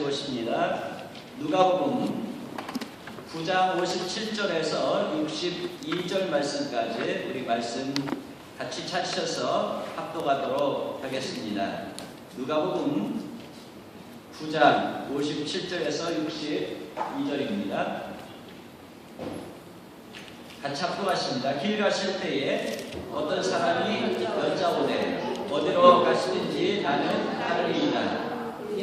보십니다. 누가복음 9장 57절에서 62절 말씀까지 우리 말씀 같이 찾으셔서 합독하도록 하겠습니다. 누가복음 9장 57절에서 62절입니다. 같이 합독하십니다. 길 가실 때에 어떤 사람이 여짜오되 어디로 가시든지 나는 따르리이다.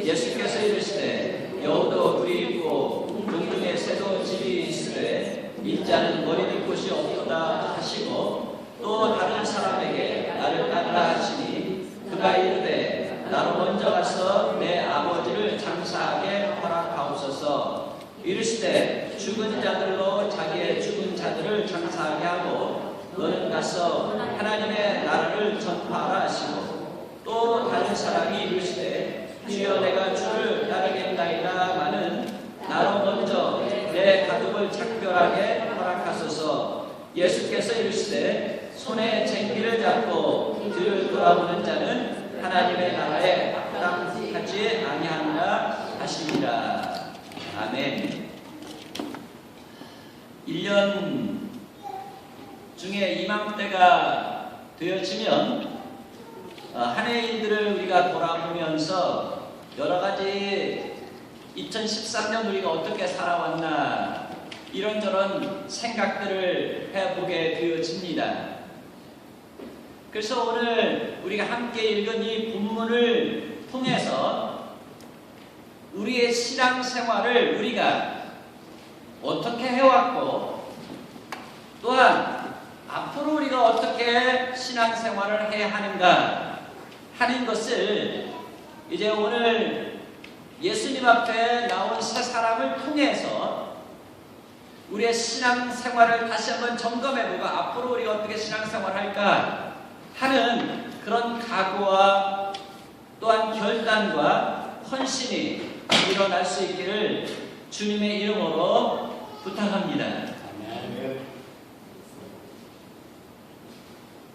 예수께서 이르시되 여우도 굴이 있고 공중에 새도 집이 있으되 인자는 머리둘 곳이 없도다 하시고 또 다른 사람에게 나를 따르라 하시니 그가 이르되 나로 먼저 가서 내 아버지를 장사하게 허락하옵소서. 이르시되 죽은 자들로 자기의 죽은 자들을 장사하게 하고 너는 가서 하나님의 나라를 전파하라 하시고 또 다른 사람이 이르시되 주여 내가 주를 따르겠나이다마는 나로 먼저 내 가족을 작별하게 허락하소서. 예수께서 이르시되 손에 쟁기를 잡고 뒤를 돌아보는 자는 하나님의 나라에 합당하지 아니하리라 하시니라. 아멘. 1년 중에 이맘때가 되어지면 한 해인들을 우리가 돌아보면서 여러 가지 2013년 우리가 어떻게 살아왔나 이런저런 생각들을 해보게 되어집니다. 그래서 오늘 우리가 함께 읽은 이 본문을 통해서 우리의 신앙생활을 우리가 어떻게 해왔고 또한 앞으로 우리가 어떻게 신앙생활을 해야 하는가 하는 것을 이제 오늘 예수님 앞에 나온 세 사람을 통해서 우리의 신앙생활을 다시 한번 점검해보고 앞으로 우리가 어떻게 신앙생활을 할까 하는 그런 각오와 또한 결단과 헌신이 일어날 수 있기를 주님의 이름으로 부탁합니다.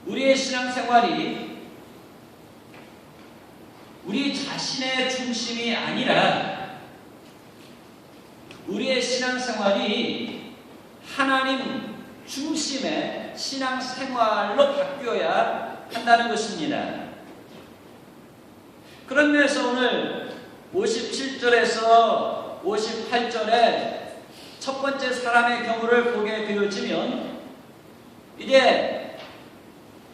우리의 신앙생활이 우리 자신의 중심이 아니라 우리의 신앙생활이 하나님 중심의 신앙생활로 바뀌어야 한다는 것입니다. 그런 면에서 오늘 57절에서 58절에 첫 번째 사람의 경우를 보게 되어지면 이제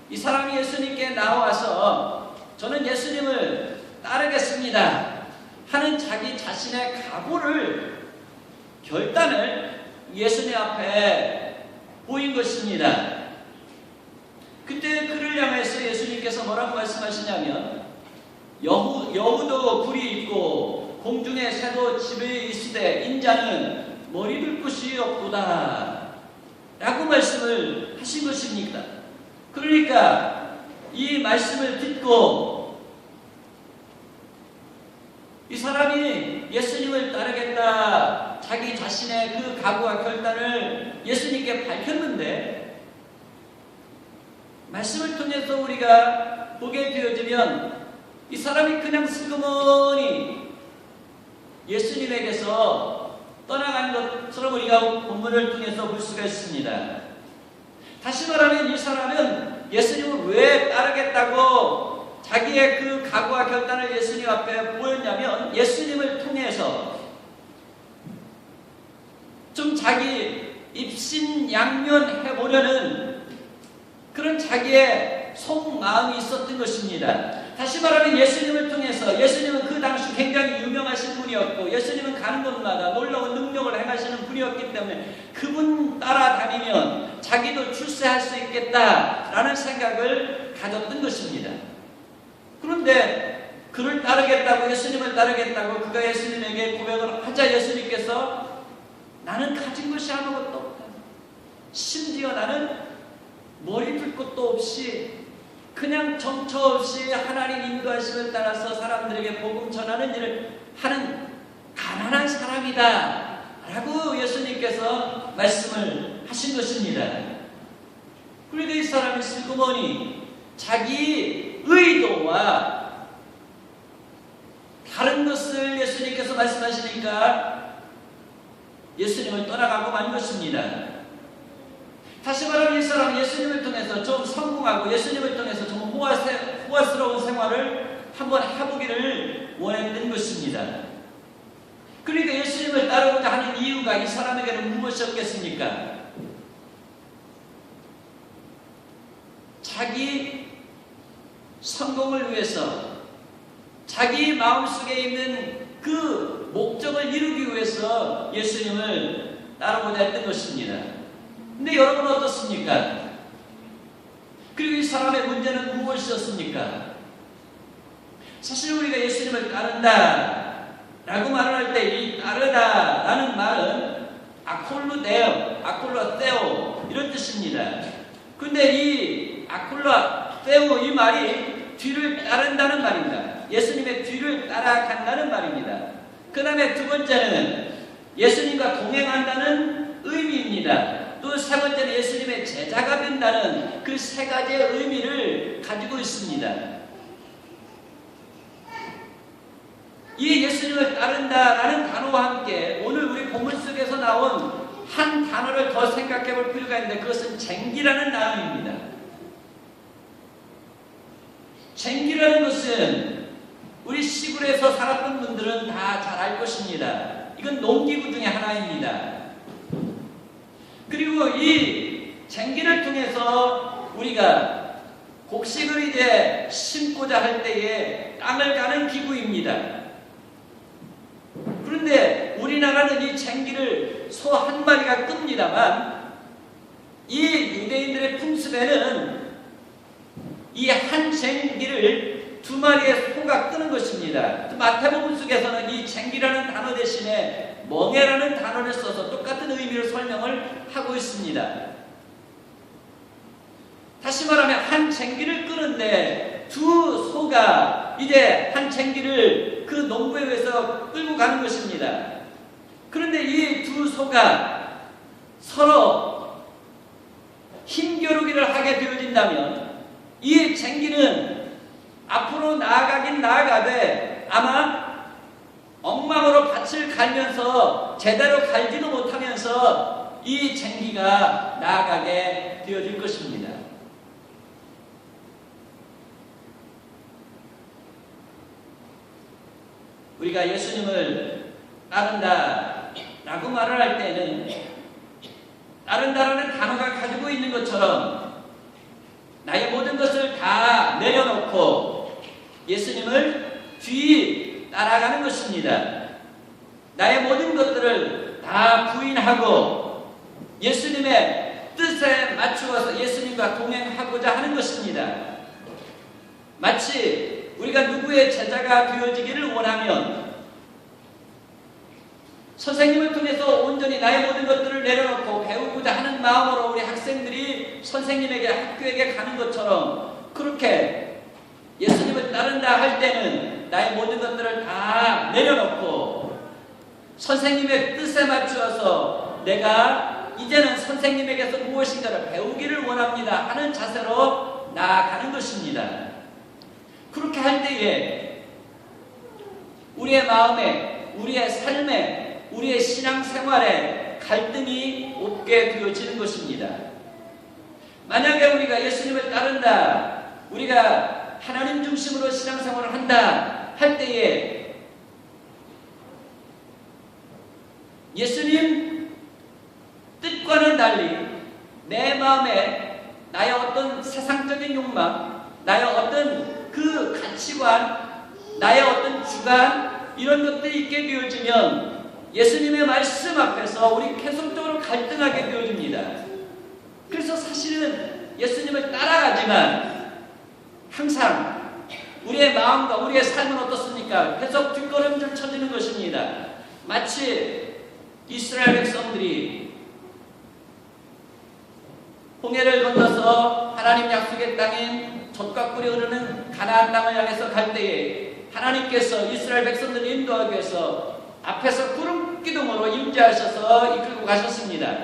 이 사람이 예수님께 나와서 저는 예수님을 따르겠습니다 하는 자기 자신의 각오를 결단을 예수님 앞에 보인 것입니다. 그때 그를 향해서 예수님께서 뭐라고 말씀하시냐면 여우도 굴이 있고 공중에 새도 집이 있으되 인자는 머리둘 곳이 없도다 라고 말씀을 하신 것입니다. 그러니까 이 말씀을 듣고 이 사람이 예수님을 따르겠다 자기 자신의 그 각오와 결단을 예수님께 밝혔는데 말씀을 통해서 우리가 보게 되어지면 이 사람이 그냥 슬그머니 예수님에게서 떠나간 것처럼 우리가 본문을 통해서 볼 수가 있습니다. 다시 말하면 이 사람은 예수님을 왜 따르겠다고 자기의 그 각오와 결단을 예수님 앞에 보였냐면 예수님을 통해서 좀 자기 입신양면해보려는 그런 자기의 속마음이 있었던 것입니다. 다시 말하면 예수님을 통해서 예수님은 그 당시 굉장히 유명하신 분이었고 예수님은 가는 곳마다 놀라운 능력을 행하시는 분이었기 때문에 그분 따라다니면 자기도 출세할 수 있겠다라는 생각을 가졌던 것입니다. 그런데 그를 따르겠다고 예수님을 따르겠다고 그가 예수님에게 고백을 하자 예수님께서 나는 가진 것이 아무것도 없다. 심지어 나는 머리 둘 것도 없이 그냥 정처 없이 하나님 인도하심을 따라서 사람들에게 복음 전하는 일을 하는 가난한 사람이다 라고 예수님께서 말씀을 하신 것입니다. 그런데 이 사람이 슬그머니 자기 의도와 다른 것을 예수 예수님께서 말씀하시니까 예수님을 떠나가고 만 것입니다. 다시 말하면 이 사람은 예수님을 통해서 좀 성공하고 예수님을 통해서 좀 호화스러운 생활을 한번 해보기를 원했던 것입니다. 그러니까 예수님을 따르고자 하는 이유가 이 사람에게는 무엇이었겠습니까? 자기 성공을 위해서 자기 마음속에 있는 그 목적을 이루기 위해서 예수님을 따르고자 했던 것입니다. 근데 여러분은 어떻습니까? 그리고 이 사람의 문제는 무엇이었습니까? 사실 우리가 예수님을 따른다 라고 말을 할 때 이 따르다 라는 말은 아콜로테오 이런 뜻입니다. 근데 이 아콜로테오 이 말이 뒤를 따른다는 말입니다. 예수님의 뒤를 따라간다는 말입니다. 그 다음에 두 번째는 예수님과 동행한다는 의미입니다. 또 세 번째는 예수님의 제자가 된다는 그 세 가지의 의미를 가지고 있습니다. 이 예수님을 따른다라는 단어와 함께 오늘 우리 본문 속에서 나온 한 단어를 더 생각해 볼 필요가 있는데 그것은 쟁기라는 단어입니다. 쟁기라는 것은 우리 시골에서 살았던 분들은 다 잘 알 것입니다. 이건 농기구 중에 하나입니다. 그리고 이 쟁기를 통해서 우리가 곡식을 이제 심고자 할 때에 땅을 가는 기구입니다. 그런데 우리나라는 이 쟁기를 소 한 마리가 끕니다만 이 유대인들의 풍습에는 이 한 쟁기를 두 마리의 소가 끄는 것입니다. 마태복음 속에서는 이 쟁기라는 단어 대신에 멍에라는 단어를 써서 똑같은 의미를 설명을 하고 있습니다. 다시 말하면 한 쟁기를 끄는데 두 소가 이제 한 쟁기를 그 농부에 의해서 끌고 가는 것입니다. 그런데 이 두 소가 서로 힘겨루기를 하게 되어진다면 이 쟁기는 앞으로 나아가긴 나아가되 아마 엉망으로 밭을 갈면서 제대로 갈지도 못하면서 이 쟁기가 나아가게 되어질 것입니다. 우리가 예수님을 따른다라고 말을 할 때는 따른다라는 단어가 가지고 있는 것처럼 나의 모든 것을 다 내려놓고 예수님을 뒤 따라가는 것입니다. 나의 모든 것들을 다 부인하고 예수님의 뜻에 맞추어서 예수님과 동행하고자 하는 것입니다. 마치 우리가 누구의 제자가 되어지기를 원하면 선생님을 통해서 온전히 나의 모든 것들을 내려놓고 배우고자 하는 마음으로 우리 학생들이 선생님에게 학교에게 가는 것처럼 그렇게 예수님을 따른다 할 때는 나의 모든 것들을 다 내려놓고 선생님의 뜻에 맞추어서 내가 이제는 선생님에게서 무엇인가를 배우기를 원합니다 하는 자세로 나아가는 것입니다. 그렇게 할 때에 우리의 마음에, 우리의 삶에, 우리의 신앙생활에 갈등이 없게 되어지는 것입니다. 만약에 우리가 예수님을 따른다, 우리가 하나님 중심으로 신앙생활을 한다 할 때에 예수님 뜻과는 달리 내 마음에 나의 어떤 세상적인 욕망, 나의 어떤 그 가치관, 나의 어떤 주관 이런 것들이 있게 되어지면 예수님의 말씀 앞에서 우리 계속적으로 갈등하게 되어집니다. 그래서 사실은 예수님을 따라가지만 항상 우리의 마음과 우리의 삶은 어떻습니까? 계속 뒷걸음질 쳐지는 것입니다. 마치 이스라엘 백성들이 홍해를 건너서 하나님 약속의 땅인 젖과 꿀이 흐르는 가나안 땅을 향해서 갈 때에 하나님께서 이스라엘 백성들을 인도하기 위해서 앞에서 구름 기둥으로 임재하셔서 이끌고 가셨습니다.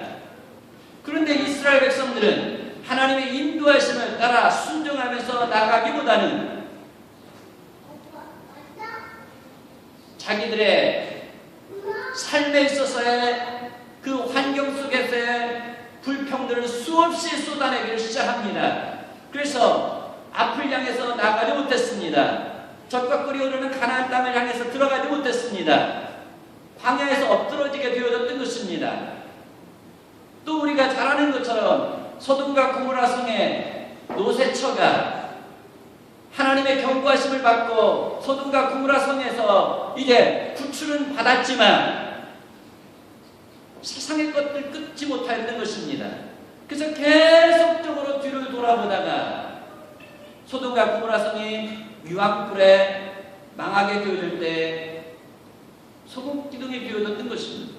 그런데 이스라엘 백성들은 하나님의 인도하심을 따라 순종하면서 나가기보다는 자기들의 삶에 있어서의 그 환경 속에서의 불평들을 수없이 쏟아내기를 시작합니다. 그래서 앞을 향해서 나가지 못했습니다. 젖과 꿀이 흐르는 가나안 땅을 향해서 들어가지 못했습니다. 광야에서 엎드러지게 되어졌던 것입니다. 또 우리가 잘 아는 것처럼 소돔과 고모라 성의 노새처가 하나님의 경고하심을 받고 소돔과 고모라 성에서 이제 구출은 받았지만 세상의 것들 끊지 못하였던 것입니다. 그래서 계속적으로 뒤를 돌아보다가 소돔과 고모라 성이 유황불에 망하게 되어질 때 소금기둥이 되어졌던 것입니다.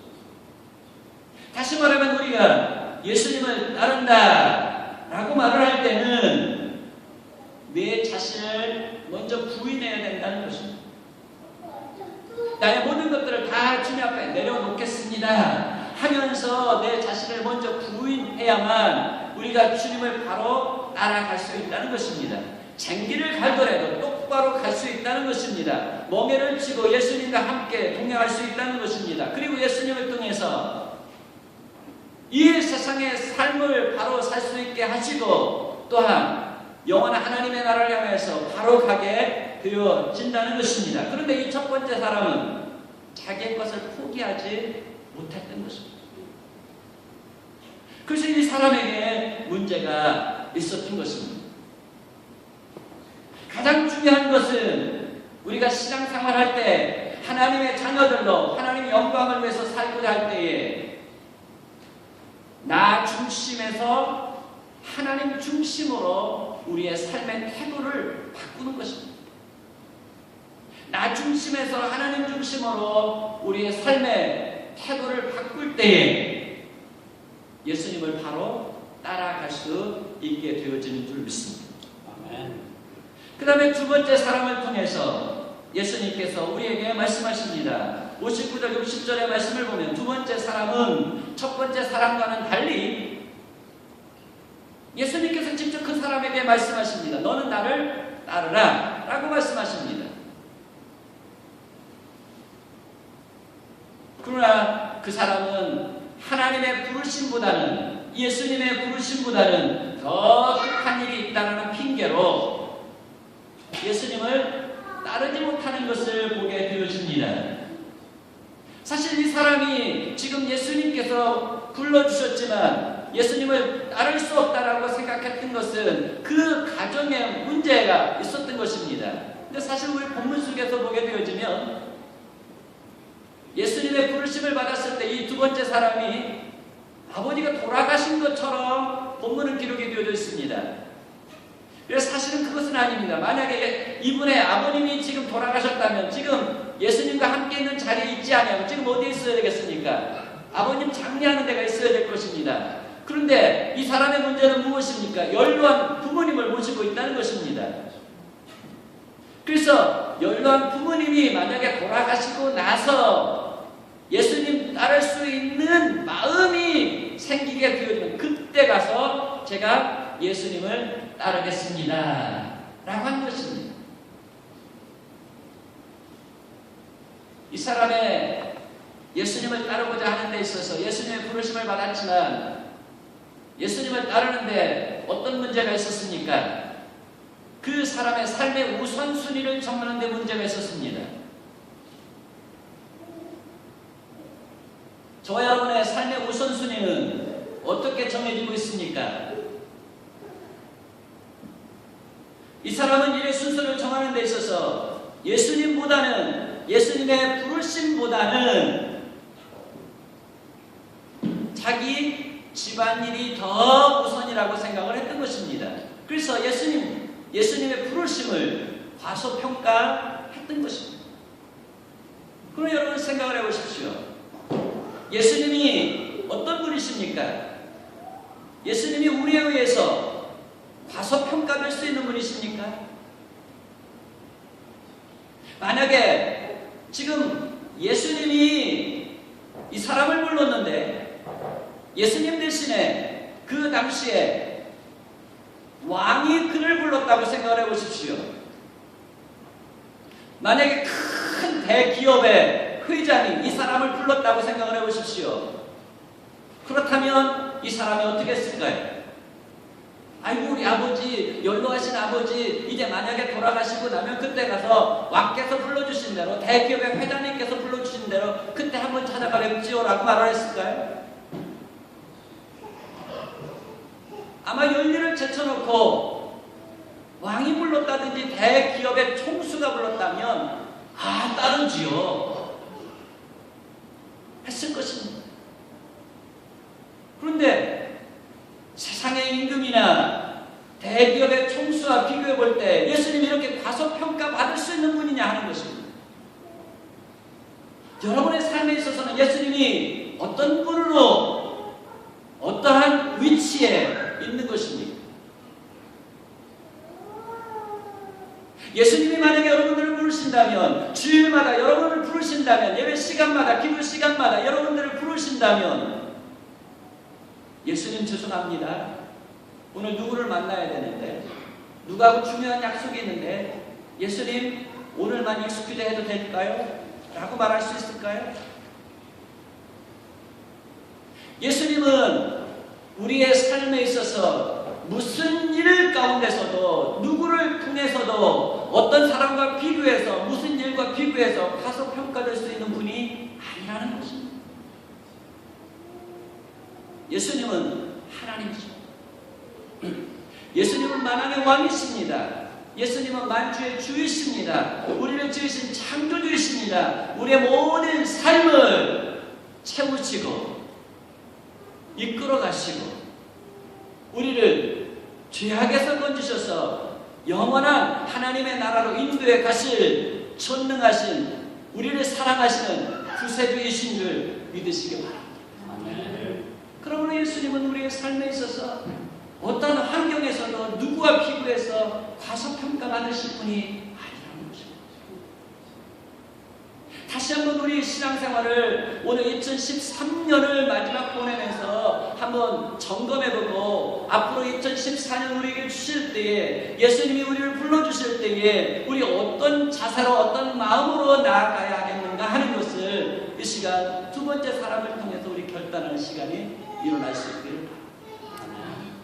다시 말하면 우리가 예수님을 따른다 라고 말을 할 때는 내 자신을 먼저 부인해야 된다는 것입니다. 나의 모든 것들을 다 주님 앞에 내려놓겠습니다 하면서 내 자신을 먼저 부인해야만 우리가 주님을 바로 따라갈 수 있다는 것입니다. 쟁기를 갈더라도 똑바로 갈 수 있다는 것입니다. 멍에를 쥐고 예수님과 함께 동행할 수 있다는 것입니다. 그리고 예수님을 통해서 이 세상의 삶을 바로 살 수 있게 하시고 또한 영원한 하나님의 나라를 향해서 바로 가게 되어진다는 것입니다. 그런데 이 첫 번째 사람은 자기의 것을 포기하지 못했던 것입니다. 그래서 이 사람에게 문제가 있었던 것입니다. 가장 중요한 것은 우리가 신앙생활할 때 하나님의 자녀들로 하나님의 영광을 위해서 살고자 할 때에 나 중심에서 하나님 중심으로 우리의 삶의 태도를 바꾸는 것입니다. 나 중심에서 하나님 중심으로 우리의 삶의 태도를 바꿀 때에 예수님을 바로 따라갈 수 있게 되어지는 줄 믿습니다. 아멘. 그 다음에 두 번째 사람을 통해서 예수님께서 우리에게 말씀하십니다. 59절 60절의 말씀을 보면 두 번째 사람은 첫 번째 사람과는 달리 예수님께서 직접 그 사람에게 말씀하십니다. 너는 나를 따르라 라고 말씀하십니다. 그러나 그 사람은 하나님의 부르심보다는 예수님의 부르심보다는 더 급한 일이 있다는 핑계로 예수님을 따르지 못하는 것을 보게 되어집니다. 사실 이 사람이 지금 예수님께서 불러주셨지만 예수님을 따를 수 없다라고 생각했던 것은 그 가정에 문제가 있었던 것입니다. 근데 사실 우리 본문 속에서 보게 되어지면 예수님의 부르심을 받았을 때 이 두 번째 사람이 아버지가 돌아가신 것처럼 본문은 기록이 되어져 있습니다. 그래서 사실은 그것은 아닙니다. 만약에 이분의 아버님이 지금 돌아가셨다면 지금 예수님과 함께 있는 자리에 있지 않으면 지금 어디에 있어야 되겠습니까? 아버님 장례하는 데가 있어야 될 것입니다. 그런데 이 사람의 문제는 무엇입니까? 연로한 부모님을 모시고 있다는 것입니다. 그래서 연로한 부모님이 만약에 돌아가시고 나서 예수님 따를 수 있는 마음이 생기게 되어지면 그때 가서 제가 예수님을 따르겠습니다 라고 한 것입니다. 이 사람의 예수님을 따르고자 하는 데 있어서 예수님의 부르심을 받았지만 예수님을 따르는데 어떤 문제가 있었습니까? 그 사람의 삶의 우선순위를 정하는 데 문제가 있었습니다. 저와 여러분의 삶의 우선순위는 어떻게 정해지고 있습니까? 이 사람은 일의 순서를 정하는 데 있어서 예수님의 부르심보다는 자기 집안일이 더 우선이라고 생각을 했던 것입니다. 그래서 예수님의 부르심을 과소평가했던 것입니다. 그럼 여러분 생각을 해보십시오. 예수님이 어떤 분이십니까? 예수님이 우리에 의해서 과소평가될 수 있는 분이십니까? 만약에 지금 예수님이 이 사람을 불렀는데 예수님 대신에 그 당시에 왕이 그를 불렀다고 생각을 해보십시오. 만약에 큰 대기업의 회장이 이 사람을 불렀다고 생각을 해보십시오. 그렇다면 이 사람이 어떻게 했을까요? 아이고 우리 아버지, 연로하신 아버지 이제 만약에 돌아가시고 나면 그때 가서 왕께서 불러주신 대로, 대기업의 회장님께서 불러주신 대로 그때 한번 찾아가 뵙지요 라고 말을 했을까요? 아마 연륜을 제쳐놓고 왕이 불렀다든지 대기업의 총수가 불렀다면 따르지요 했을 것입니다. 그런데 세상의 임금이나 대기업의 총수와 비교해 볼 때 예수님이 이렇게 과소평가 받을 수 있는 분이냐 하는 것입니다. 여러분의 삶에 있어서는 예수님이 어떤 분으로 어떠한 위치에 있는 것입니까? 예수님이 만약에 여러분들을 부르신다면, 주일마다 여러분을 부르신다면, 예배 시간마다, 기도 시간마다 여러분들을 부르신다면, 예수님 죄송합니다. 오늘 누구를 만나야 되는데, 누구하고 중요한 약속이 있는데, 예수님 오늘만 익스큐즈 해도 될까요? 라고 말할 수 있을까요? 예수님은 우리의 삶에 있어서 무슨 일 가운데서도, 누구를 통해서도, 어떤 사람과 비교해서, 무슨 일과 비교해서 과소평가될 수 있는 분이 아니라는 것입니다. 예수님은 하나님이십니다. 예수님은 만왕의 왕이십니다. 예수님은 만주의 주이십니다. 우리를 지으신 창조주이십니다. 우리의 모든 삶을 채우시고 이끌어 가시고 우리를 죄악에서 건지셔서 영원한 하나님의 나라로 인도해 가실 전능하신, 우리를 사랑하시는 구세주이신 줄 믿으시기 바랍니다. 그러므로 예수님은 우리의 삶에 있어서 어떤 환경에서도 누구와 비교해서 과소평가받으실 분이 아니라는 것입니다. 다시 한번 우리 신앙생활을 오늘 2013년을 마지막 보내면서 한번 점검해보고 앞으로 2014년 우리에게 주실 때에, 예수님이 우리를 불러주실 때에 우리 어떤 자세로, 어떤 마음으로 나아가야 하겠는가 하는 것을 이 시간 두 번째 사람을 통해서 우리 결단하는 시간이 일어날 수 있기를 바랍니다.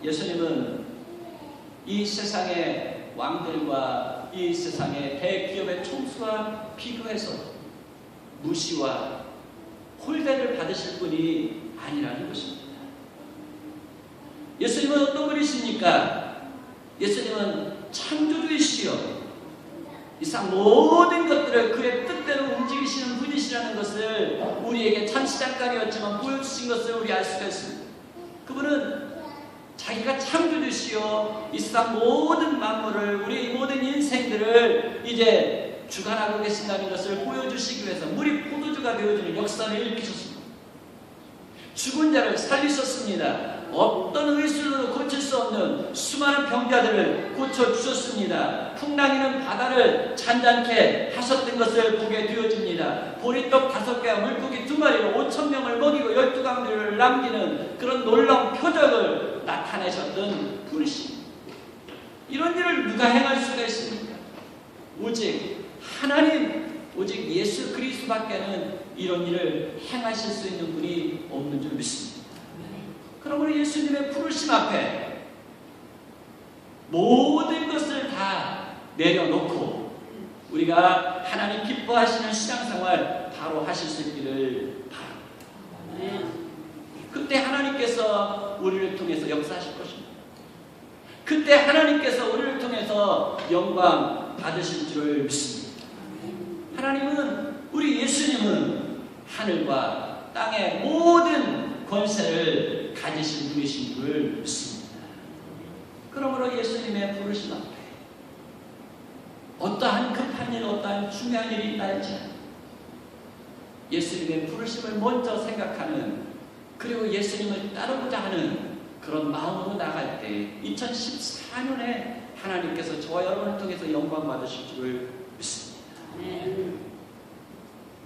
예수님은 이 세상의 왕들과 이 세상의 대기업의 총수와 비교해서 무시와 홀대를 받으실 분이 아니라는 것입니다. 예수님은 어떤 분이십니까? 예수님은 창조주이시여 이상 모든 것들을 그의 뜻대로 움직이시는 분이시라는 것을 우리에게 잠시 잠깐이었지만 보여주신 것을 우리 알 수가 있습니다. 그분은 자기가 창조주시여 이 세상 모든 만물을, 우리 모든 인생들을 이제 주관하고 계신다는 것을 보여주시기 위해서 물이 포도주가 되어주는 역사를 일으키셨습니다. 죽은 자를 살리셨습니다. 어떤 의술로도 고칠 수 없는 수많은 병자들을 고쳐주셨습니다. 풍랑이는 바다를 잔잔케 하셨던 것을 보게 되어집니다. 보리떡 5개와 물고기 2마리로 5,000명을 먹이고 12강들을 남기는 그런 놀라운 표적을 나타내셨던 분이십니다. 이런 일을 누가 행할 수가 있습니까? 오직 하나님, 오직 예수 그리스도밖에는 이런 일을 행하실 수 있는 분이 없는 줄 믿습니다. 그러므로 예수님의 부르심 앞에 모든 것을 다 내려놓고 우리가 하나님 기뻐하시는 신앙생활 바로 하실 수 있기를 바랍니다. 그때 하나님께서 우리를 통해서 역사하실 것입니다. 그때 하나님께서 우리를 통해서 영광 받으실 줄을 믿습니다. 하나님은, 우리 예수님은 하늘과 땅의 모든 권세를 가지신 분이신 줄 믿습니다. 그러므로 예수님의 부르심 앞에 어떠한 급한 일, 어떠한 중요한 일이 있다 할지라도 예수님의 부르심을 먼저 생각하는, 그리고 예수님을 따르고자 하는 그런 마음으로 나갈 때 2014년에 하나님께서 저와 여러분을 통해서 영광 받으실 줄을 믿습니다.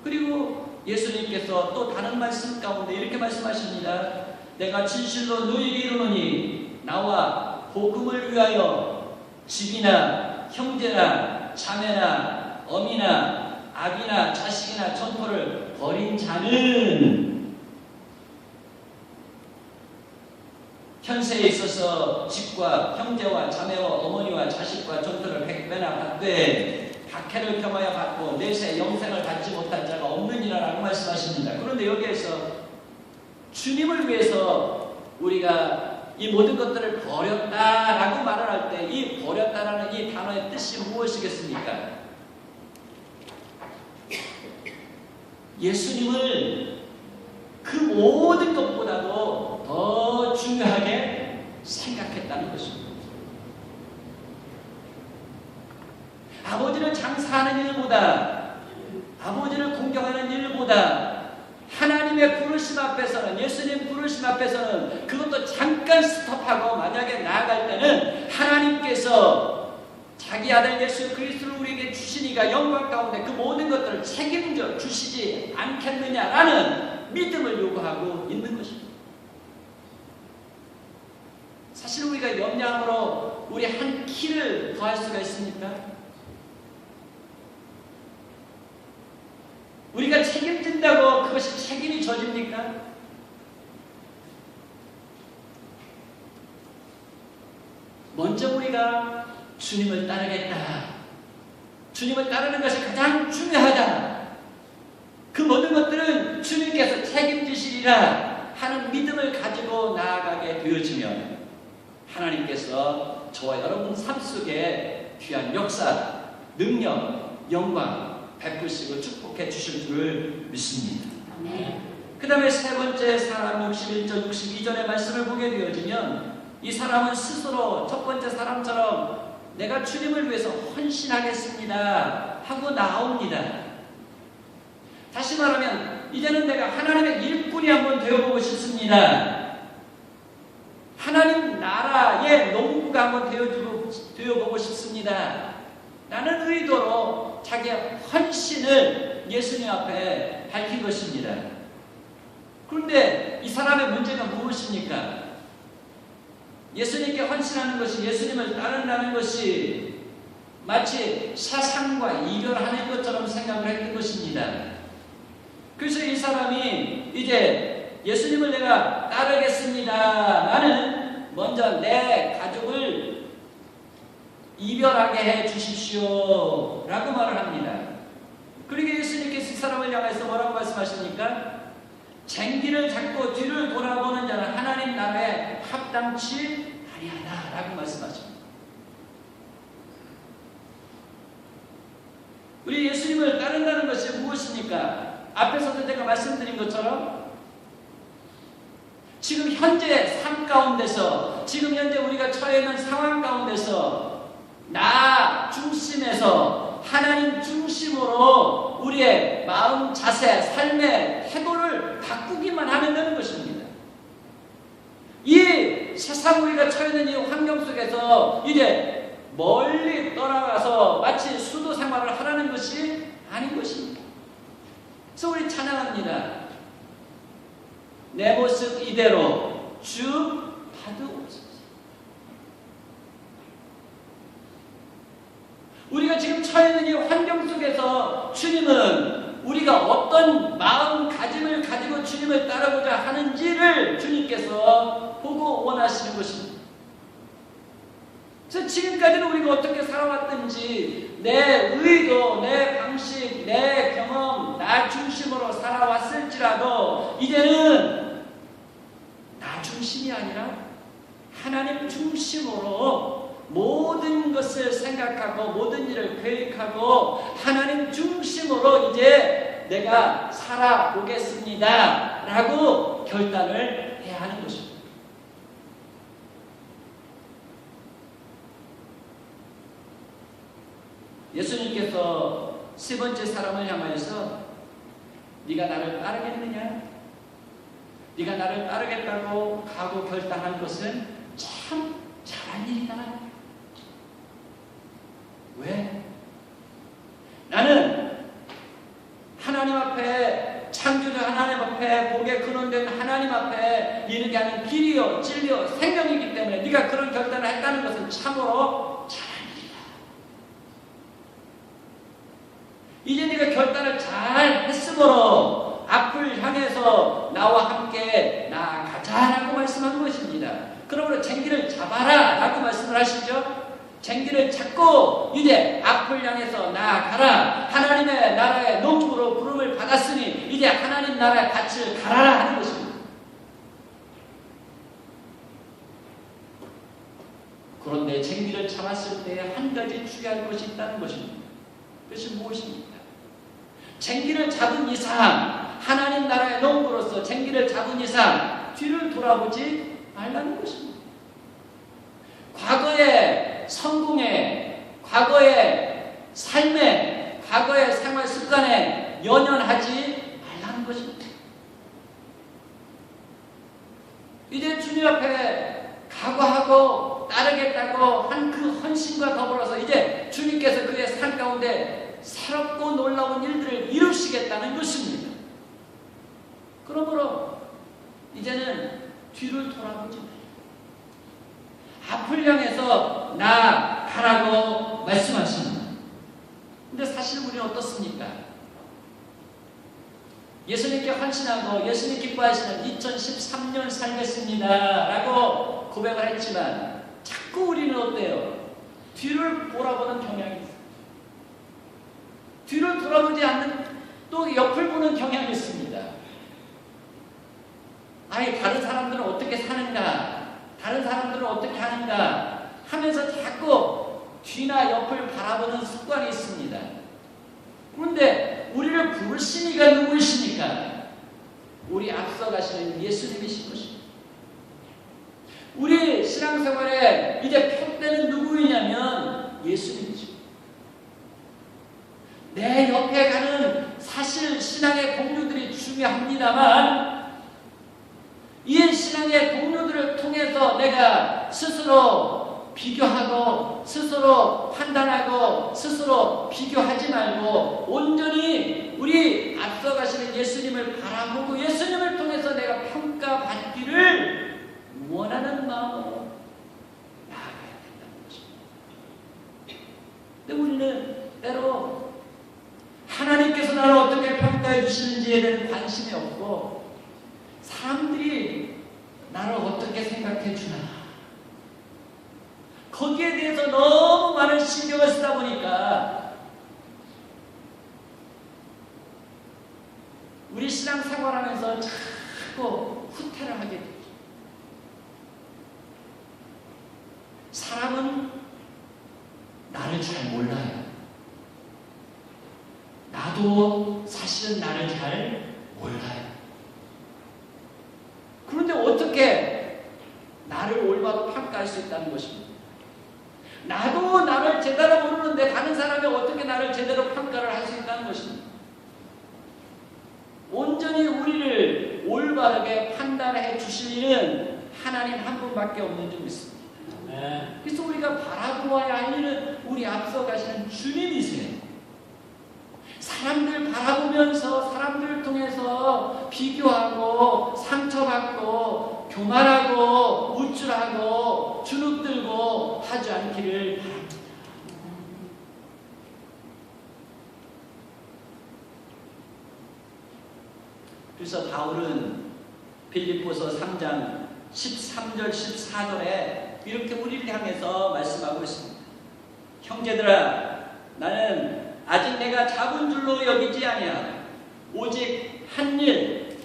그리고 예수님께서 또 다른 말씀 가운데 이렇게 말씀하십니다. 내가 진실로 너희에게 이르노니 나와 복음을 위하여 집이나 형제나 자매나 어미나 아비나 자식이나 전토를 벌인 자는 현세에 있어서 집과 형제와 자매와 어머니와 자식과 전토를 100배나 받되 박해를 경하여 받고 내세 영생을 받지 못한 자가 없느니라 라고 말씀하십니다. 그런데 여기에서 주님을 위해서 우리가 이 모든 것들을 버렸다라고 말을 할 때 이 버렸다라는 이 단어의 뜻이 무엇이겠습니까? 예수님을 그 모든 것보다도 더 중요하게 생각했다는 것입니다. 아버지를 장사하는 일보다, 아버지를 공경하는 일보다 하나님의 부르심 앞에서는, 예수님 부르심 앞에서는 그것도 잠깐 스톱하고 만약에 나아갈 때는 하나님께서 자기 아들 예수 그리스도를 우리에게 주시니까 영광 가운데 그 모든 것들을 책임져 주시지 않겠느냐라는 믿음을 요구하고 있는 것입니다. 사실 우리가 염려함으로 우리 한 키를 더할 수가 있습니까? 우리가 책임진다고 그것이 책임이 져집니까? 먼저 우리가 주님을 따르겠다. 주님을 따르는 것이 가장 중요하다. 그 모든 것들은 주님께서 책임지시리라 하는 믿음을 가지고 나아가게 되어지면 하나님께서 저와 여러분 삶 속에 귀한 역사, 능력, 영광 베푸시고 축복해 주실 줄을 믿습니다. 그 다음에 세 번째 사람 61절 62절의 말씀을 보게 되어지면 이 사람은 스스로 첫 번째 사람처럼 내가 주님을 위해서 헌신하겠습니다 하고 나옵니다. 다시 말하면 이제는 내가 하나님의 일꾼이 한번 되어보고 싶습니다. 하나님 나라의 농부가 한번 되어보고 싶습니다. 라는 의도로 자기의 헌신을 예수님 앞에 밝힌 것입니다. 그런데 이 사람의 문제가 무엇입니까? 예수님께 헌신하는 것이, 예수님을 따른다는 것이 마치 세상과 이별하는 것처럼 생각을 했던 것입니다. 그래서 이 사람이 이제 예수님을 내가 따르겠습니다. 나는 먼저 내 가족을 이별하게 해 주십시오 라고 말을 합니다. 그러니까 예수님께서 이 사람을 향해서 뭐라고 말씀하십니까? 쟁기를 잡고 뒤를 돌아보는 자는 하나님 나라에 합당치 아니하다 라고 말씀하십니다. 우리 예수님을 따른다는 것이 무엇입니까? 앞에서도 제가 말씀드린 것처럼 지금 현재 삶 가운데서, 지금 현재 우리가 처해 있는 상황 가운데서 나 중심에서 하나님 중심으로 우리의 마음, 자세, 삶의 태도를 바꾸기만 하면 되는 것입니다. 이 세상 우리가 처해 있는 이 환경 속에서 이제 멀리 떠나가서 마치 수도 생활을 하라는 것이 아닌 것입니다. 그래서 우리 찬양합니다. 내 모습 이대로 주 받으옵소서. 우리가 지금 처해 있는 이 환경 속에서 주님은 우리가 어떤 마음가짐을 가지고 주님을 따라보자 하는지를 주님께서 보고 원하시는 것입니다. 그래서 지금까지는 우리가 어떻게 살아왔든지 내 의도, 내 방식, 내 경험, 나 중심으로 살아왔을지라도 이제는 나 중심이 아니라 하나님 중심으로 모든 것을 생각하고 모든 일을 계획하고 하나님 중심으로 이제 내가 살아보겠습니다 라고 결단을 해야 하는 것입니다. 예수님께서 세 번째 사람을 향하여서 네가 나를 따르겠느냐? 네가 나를 따르겠다고 각오 결단한 것은 참 잘한 일이다. 왜? 나는 하나님 앞에, 창조주 하나님 앞에, 복의 근원된 하나님 앞에 이르게 하는 길이요 진리요 생명이기 때문에 네가 그런 결단을 했다는 것은 참으로 잘한 이제 네가 결단을 잘 했으므로 앞을 향해서 나와 함께 나아가자라고 말씀한 것입니다. 그러므로 쟁기를 잡아라 라고 말씀을 하시죠. 쟁기를 잡고 이제 앞을 향해서 나아가라. 하나님의 나라의 농부로 부름을 받았으니 이제 하나님 나라의 밭을 갈아라 하는 것입니다. 그런데 쟁기를 잡았을 때 한 가지 주의할 것이 있다는 것입니다. 그것이 무엇입니까? 쟁기를 잡은 이상, 하나님 나라의 농부로서 쟁기를 잡은 이상 뒤를 돌아보지 말라는 것입니다. 과거의 성공에, 과거의 삶에, 과거의 생활 습관에 연연하지 말라는 것입니다. 이제 주님 앞에 각오하고 따르겠다고 한 그 헌신과 더불어서 이제 주님께서 그의 삶 가운데 새롭고 놀라운 일들을 이루시겠다는 것입니다. 그러므로 이제는 뒤를 돌아보지 마요. 앞을 향해서 나아가라고 말씀하십니다. 근데 사실 우리는 어떻습니까? 예수님께 헌신하고 예수님 기뻐하시는 2013년 살겠습니다 라고 고백을 했지만 자꾸 우리는 어때요? 뒤를 돌아보는 경향이 있어요. 뒤를 돌아보지 않는, 또 옆을 보는 경향이 있습니다. 아니, 다른 사람들은 어떻게 사는가, 다른 사람들은 어떻게 하는가 하면서 자꾸 뒤나 옆을 바라보는 습관이 있습니다. 그런데 우리를 부르신 이가 누구이십니까? 우리 앞서 가시는 예수님이신 것입니다. 우리 신앙생활에 이제 표대는 누구이냐면 예수님이죠. 내 옆에 가는 사실 신앙의 동료들이 중요합니다만 이 신앙의 동료들을 통해서 내가 스스로 비교하고 스스로 판단하고 스스로 비교하지 말고 온전히 우리 앞서 가시는 예수님을 바라보고 예수님을 통해서 내가 평가받기를 원하는 마음으로 나아가야 된다는 것입니다. 근데 우리는 때로 하나님께서 나를 어떻게 평가해 주시는지에 대한 관심이 없고 사람들이 나를 어떻게 생각해 주나 거기에 대해서 너무 많은 신경을 쓰다 보니까 우리 신앙생활하면서 자꾸 후퇴를 하게 되죠. 사람은 나를 잘 몰라요. 나도 사실은 나를 잘 몰라요. 그런데 어떻게 나를 올바로 평가할 수 있다는 것입니다. 나도 나를 제대로 모르는데 다른 사람이 어떻게 나를 제대로 평가를 할 수 있다는 것입니다. 온전히 우리를 올바르게 판단해 주실 이는 하나님 한 분밖에 없는 줄 믿습니다. 그래서 우리가 바라보아야 할 일은 우리 앞서 가시는 주님이세요. 사람들 바라보면서 사람들을 통해서 비교하고 상처받고 교만하고 우쭐하고 주눅들고 하지 않기를 바랍니다. 그래서 바울은 빌립보서 3장 13절 14절에 이렇게 우리를 향해서 말씀하고 있습니다. 형제들아, 나는 아직 내가 잡은 줄로 여기지 아니하나 오직 한 일,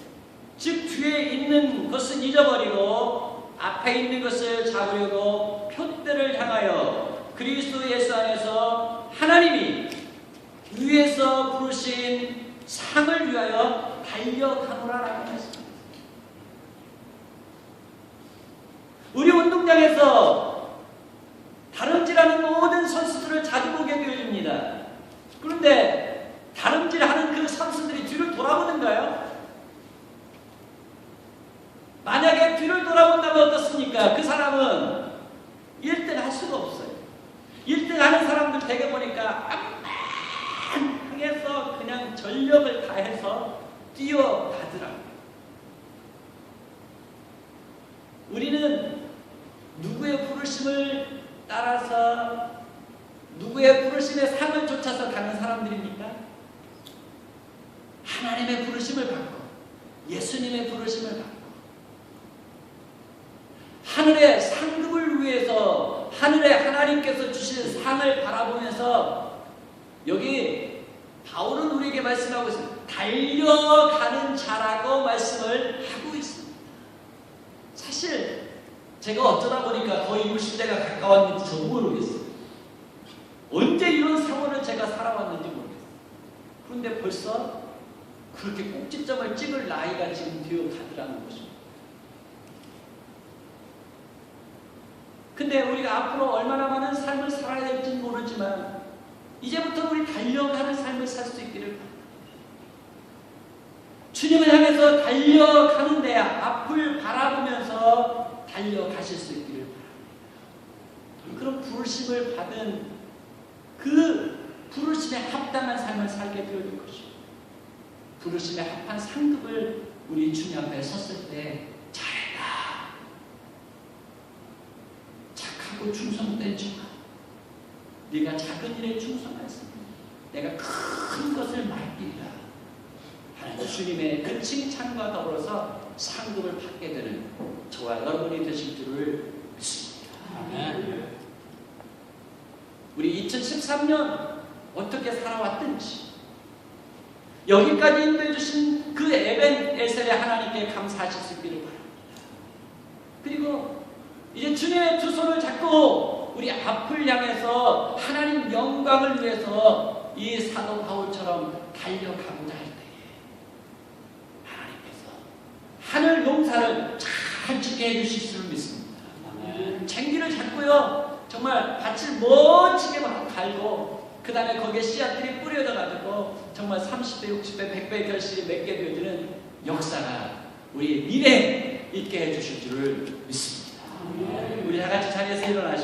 즉 뒤에 있는 것은 잊어버리고 앞에 있는 것을 잡으려고 표대를 향하여 그리스도 예수 안에서 하나님이 위에서 부르신 상을 위하여 달려가노라라고 했습니다. 우리 운동장에서 다름질하는 모든 선수들을 자주 보게 되어집니다. 그런데 다름질하는 그 선수들이 뒤를 돌아보는가요? 만약에 뒤를 돌아본다면 어떻습니까? 그 사람은 1등 할 수가 없어요. 1등 하는 사람들 되게 보니까 앞만 향해서 그냥 전력을 다해서 뛰어가더라고요. 우리는 누구의 부르심을 따라서 누구의 부르심의 상을 쫓아서 가는 사람들입니까? 하나님의 부르심을 받고 예수님의 부르심을 받고 하늘의 상급을 위해서 하늘에 하나님께서 주신 상을 바라보면서 여기 바울은 우리에게 말씀하고 있습니다. 달려가는 자라고 말씀을 하고 있습니다. 사실 제가 어쩌다 보니까 거의 60대가 가까웠는지 저도 모르겠어요. 언제 이런 세월을 제가 살아왔는지 모르겠어요. 그런데 벌써 그렇게 꼭지점을 찍을 나이가 지금 되어 가더라는 것입니다. 근데 우리가 앞으로 얼마나 많은 삶을 살아야 될지는 모르지만 이제부터 우리 달려가는 삶을 살 수 있기를 바랍니다. 주님을 향해서 달려가는데 앞을 바라보면서 달려가실 수 있기를 바랍니다. 그런 부르심을 받은 그 부르심에 합당한 삶을 살게 되어질 것입니다. 부르심에 합한 상급을 우리 주님 앞에 섰을 때 잘했다. 착하고 충성된 자가 네가 작은 일에 충성하였으니 내가 큰 것을 맡기리라 하는 주님의 그 칭찬과 더불어서 상급을 받게 되는 저와 여러분이 되실 줄을 믿습니다. 아멘. 우리 2013년 어떻게 살아왔든지 여기까지 인도해 주신 그 에벤에셀의 하나님께 감사하실 수 있기를 바랍니다. 그리고 이제 주님의 두 손을 잡고 우리 앞을 향해서 하나님 영광을 위해서 이 사도 바울처럼 달려가고자 할 때에 하나님께서 하늘 농사를 잘 짓게 해주실 줄 믿습니다. 쟁기를 잡고요, 정말 밭을 멋지게 막 갈고 그 다음에 거기에 씨앗들이 뿌려져 가지고 정말 30배, 60배, 100배 결실이 맺게 되어지는 역사가 우리 미래에 있게 해주실 줄을 믿습니다. 우리 다 같이 자리에서 일어나요.